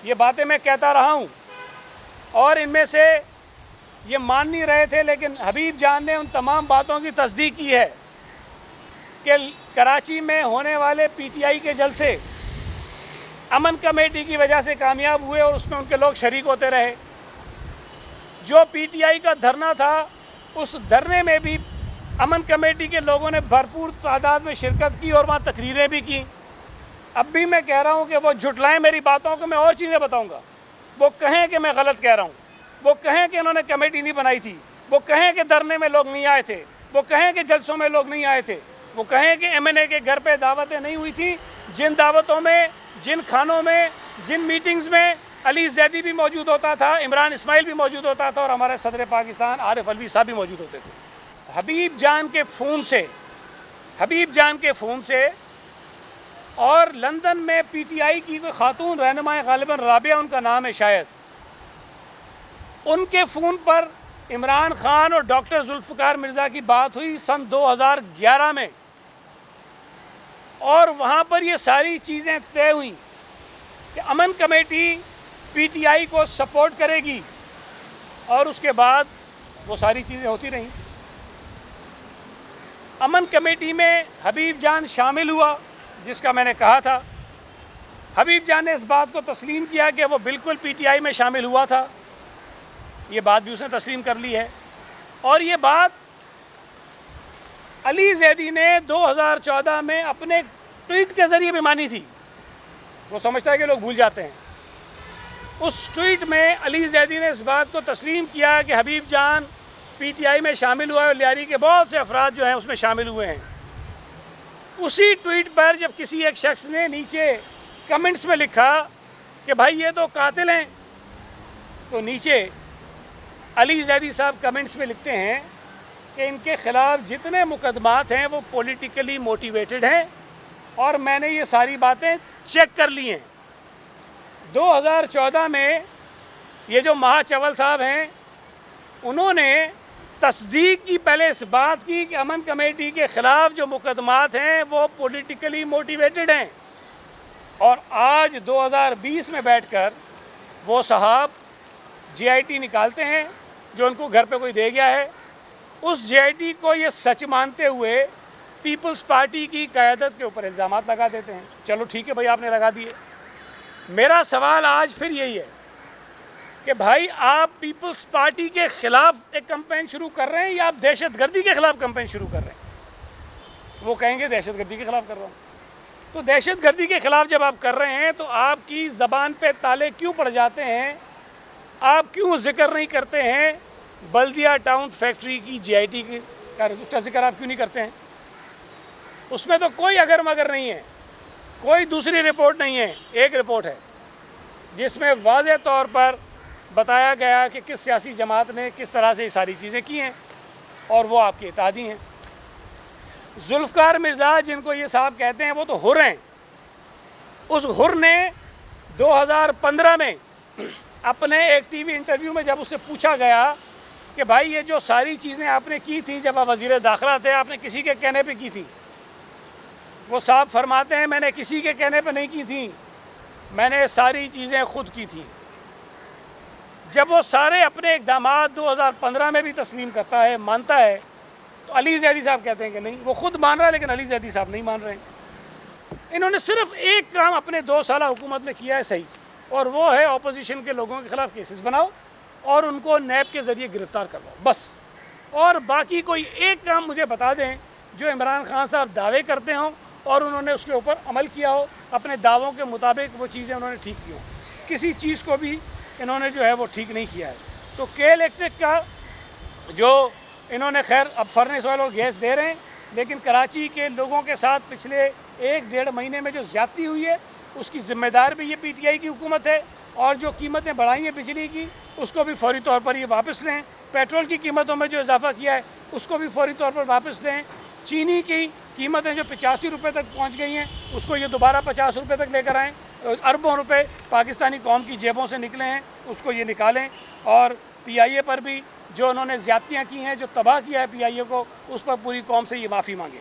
ये बातें मैं कहता रहा हूँ और इनमें से ये मान नहीं रहे थे, लेकिन हबीब जान ने उन तमाम बातों की तस्दीक की है कि कराची में होने वाले पीटीआई के जलसे अमन कमेटी की वजह से कामयाब हुए और उसमें उनके लोग शरीक होते रहे। जो पीटीआई का धरना था, उस धरने में भी अमन कमेटी के लोगों ने भरपूर तादाद में शिरकत की और वहाँ तकरीरें भी की। अब भी मैं कह रहा हूँ कि वो झुटलाएं मेरी बातों को, मैं और चीज़ें बताऊँगा। वो कहें कि मैं गलत कह रहा हूँ, वो कहें कि इन्होंने कमेटी नहीं बनाई थी, वो कहें कि धरने में लोग नहीं आए थे, वो कहें कि जलसों में लोग नहीं आए थे, वो कहें कि एमएनए के घर पे दावतें नहीं हुई थी। जिन दावतों में, जिन खानों में, जिन मीटिंग्स में अली जैदी भी मौजूद होता था, इमरान इस्माइल भी मौजूद होता था और हमारे सदर पाकिस्तान आरिफ अलवी साहब भी मौजूद होते थे। हबीब जान के फ़ोन से और लंदन में पीटीआई की कोई खातून रहनुमा, गालिबन राबिया उनका नाम है शायद, उनके फ़ोन पर इमरान खान और डॉक्टर जुल्फ़िकार मिर्ज़ा की बात हुई सन 2011 में, और वहाँ पर ये सारी चीज़ें तय हुई कि अमन कमेटी पीटीआई को सपोर्ट करेगी, और उसके बाद वो सारी चीज़ें होती रहीं। अमन कमेटी में हबीब जान शामिल हुआ, जिसका मैंने कहा था। हबीब जान ने इस बात को तस्लीम किया कि वो बिल्कुल पीटीआई में शामिल हुआ था। ये बात भी उसने तस्लीम कर ली है, और ये बात अली जैदी ने 2014 में अपने ट्वीट के ज़रिए भी मानी थी। वो समझता है कि लोग भूल जाते हैं। उस ट्वीट में अली जैदी ने इस बात को तस्लीम किया कि हबीब जान पीटीआई में शामिल हुआ है और लियारी के बहुत से अफराद जो हैं उसमें शामिल हुए हैं। उसी ट्वीट पर जब किसी एक शख्स ने नीचे कमेंट्स में लिखा कि भाई ये तो कातिल हैं, तो नीचे अली जैदी साहब कमेंट्स में लिखते हैं कि इनके ख़िलाफ़ जितने मुकदमात हैं वो पॉलिटिकली मोटिवेटेड हैं, और मैंने ये सारी बातें चेक कर ली हैं। 2014 में ये जो महाचवल साहब हैं, उन्होंने तस्दीक की पहले इस बात की कि अमन कमेटी के ख़िलाफ़ जो मुकदमात हैं वो पॉलिटिकली मोटिवेटेड हैं, और आज 2020 में बैठकर वो साहब जीआईटी निकालते हैं जो उनको घर पे कोई दे गया है। उस जीआईटी को ये सच मानते हुए पीपल्स पार्टी की क़यादत के ऊपर इल्ज़ामात लगा देते हैं। चलो ठीक है भाई, आपने लगा दिए। मेरा सवाल आज फिर यही है कि भाई आप पीपल्स पार्टी के ख़िलाफ़ एक कैंपेन शुरू कर रहे हैं या आप दहशतगर्दी के ख़िलाफ़ कैंपेन शुरू कर रहे हैं? वो कहेंगे दहशतगर्दी के ख़िलाफ़ कर रहा हूँ। तो दहशतगर्दी के ख़िलाफ़ जब आप कर रहे हैं तो आपकी ज़बान पे ताले क्यों पड़ जाते हैं? आप क्यों जिक्र नहीं करते हैं बल्दिया टाउन फैक्ट्री की जीआईटी का जिक्र आप क्यों नहीं करते हैं? उसमें तो कोई अगर मगर नहीं है, कोई दूसरी रिपोर्ट नहीं है। एक रिपोर्ट है जिसमें वाज़ेह तौर पर बताया गया कि किस सियासी जमात ने किस तरह से ये सारी चीज़ें की हैं, और वो आपके इत्तेहादी हैं। जुल्फ़िकार मिर्ज़ा जिनको ये साहब कहते हैं, वो तो हुर हैं। उस हुर ने 2015 में अपने एक टीवी इंटरव्यू में जब उससे पूछा गया कि भाई ये जो सारी चीज़ें आपने की थी जब आप वज़ीर दाखिला थे, आपने किसी के कहने पे की थी? वो साहब फरमाते हैं मैंने किसी के कहने पे नहीं की थी, मैंने सारी चीज़ें खुद की थी। जब वो सारे अपने इक़दामात 2015 में भी तस्लीम करता है, मानता है, तो अली जैदी साहब कहते हैं कि नहीं, वो खुद मान रहा है लेकिन अली जैदी साहब नहीं मान रहे हैं। इन्होंने सिर्फ एक काम अपने 2 साल हुकूमत में किया है सही, और वो है अपोजिशन के लोगों के ख़िलाफ़ केसेस बनाओ और उनको नैब के ज़रिए गिरफ़्तार करवाओ, बस। और बाकी कोई एक काम मुझे बता दें जो इमरान खान साहब दावे करते हों और उन्होंने उसके ऊपर अमल किया हो, अपने दावों के मुताबिक वो चीज़ें उन्होंने ठीक की हों। किसी चीज़ को भी इन्होंने जो है वो ठीक नहीं किया है। तो के इलेक्ट्रिक का जो इन्होंने, खैर अब फर्नेस ऑयल और गैस दे रहे हैं, लेकिन कराची के लोगों के साथ पिछले 1-1.5 महीने में जो ज़्यादती हुई है उसकी ज़िम्मेदार भी ये पीटीआई की हुकूमत है, और जो कीमतें बढ़ाई हैं बिजली की उसको भी फौरी तौर पर ये वापस लें। पेट्रोल की कीमतों में जो इजाफा किया है उसको भी फौरी तौर पर वापस लें। चीनी की कीमतें जो 85 रुपये तक पहुँच गई हैं उसको ये दोबारा 50 रुपये तक लेकर आएँ। अरबों रुपए पाकिस्तानी कौम की जेबों से निकले हैं उसको ये निकालें, और पीआईए पर भी जो उन्होंने ज़्यादतियाँ की हैं, जो तबाह किया है पीआईए को, उस पर पूरी कौम से ये माफ़ी मांगे।